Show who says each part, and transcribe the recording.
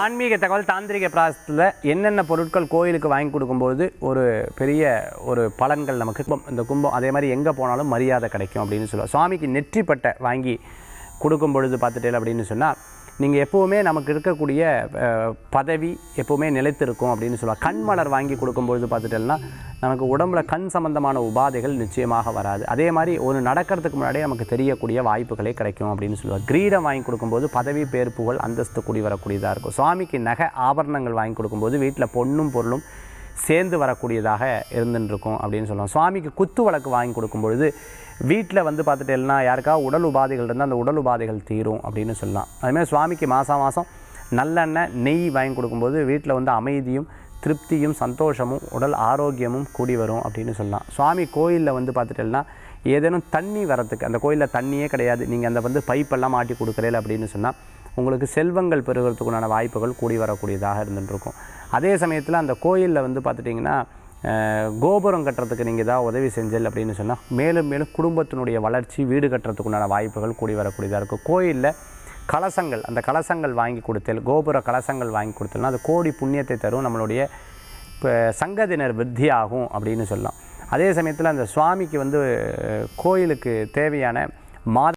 Speaker 1: ஆன்மீக தகவல் தாந்திரிக பிராசத்தில் என்னென்ன பொருட்கள் கோயிலுக்கு வாங்கி கொடுக்கும்போது ஒரு பெரிய ஒரு பலன்கள் நமக்கு இந்த கும்பம் அதே மாதிரி எங்கே போனாலும் மரியாதை கிடைக்கும் அப்படின்னு சொல்லுவாள். சுவாமிக்கு நெற்றிப்பட்டை வாங்கி கொடுக்கும் பொழுது பார்த்துட்டேன் அப்படின்னு சொன்னால் நீங்கள் எப்போவுமே நமக்கு இருக்கக்கூடிய பதவி எப்போவுமே நிலைத்திருக்கும் அப்படின்னு சொல்லுவாள். கண்மலர் வாங்கி கொடுக்கும்பொழுது பார்த்துட்டேன்னா நமக்கு உடம்புல கண் சம்பந்தமான உபாதைகள் நிச்சயமாக வராது. அதே மாதிரி ஒரு நடக்கிறதுக்கு முன்னாடியே நமக்கு தெரியக்கூடிய வாய்ப்புகளே கிடைக்கும் அப்படின்னு சொல்லுவாள். கிரீடம் வாங்கி கொடுக்கும்போது பதவி பேர் புகழ் அந்தஸ்து கூடி வரக்கூடியதாக இருக்கும். சுவாமிக்கு நகை ஆபரணங்கள் வாங்கி கொடுக்கும்போது வீட்டில் பொண்ணும் பொருளும் சேர்ந்து வரக்கூடியதாக இருந்துருக்கும் அப்படின்னு சொல்லுவோம். சுவாமிக்கு குத்து விளக்கு வாங்கி கொடுக்கும்பொழுது வீட்டில் வந்து பார்த்துட்டேன்னா யாருக்கா உடல் உபாதைகள் இருந்தால் அந்த உடல் உபாதைகள் தீரும் அப்படின்னு சொல்லலாம். அதுமாதிரி சுவாமிக்கு மாதம் நல்லெண்ணெய் நெய் வாங்கி கொடுக்கும்போது வீட்டில் வந்து அமைதியும் திருப்தியும் சந்தோஷமும் உடல் ஆரோக்கியமும் கூடி வரும் அப்படின்னு சொல்லலாம். சுவாமி கோயிலில் வந்து பார்த்துட்டேன்னா ஏதேனும் தண்ணி வரத்துக்கு அந்த கோயிலில் தண்ணியே கிடையாது, நீங்கள் அந்த வந்து பைப்பெல்லாம் மாட்டி கொடுக்குறீல அப்படின்னு சொன்னால் உங்களுக்கு செல்வங்கள் பெறுகிறதுக்குண்டான வாய்ப்புகள் கூடி வரக்கூடியதாக இருந்துகிட்ருக்கும். அதே சமயத்தில் அந்த கோயிலில் வந்து பார்த்துட்டிங்கன்னா கோபுரம் கட்டுறதுக்கு நீங்கள் ஏதாவது உதவி செஞ்சல் அப்படின்னு சொன்னால் மேலும் மேலும் குடும்பத்தினுடைய வளர்ச்சி வீடு கட்டுறதுக்குண்டான வாய்ப்புகள் கூடி வரக்கூடியதாக இருக்கும். கோயிலில் கலசங்கள் அந்த கலசங்கள் வாங்கி கொடுத்தல் கோபுர கலசங்கள் வாங்கி கொடுத்தல்னா அது கோடி புண்ணியத்தை தரும், நம்மளுடைய இப்போ சங்கதினர் விருத்தி ஆகும் அப்படின்னு சொல்லலாம். அதே சமயத்தில் அந்த சுவாமிக்கு வந்து கோயிலுக்கு தேவையான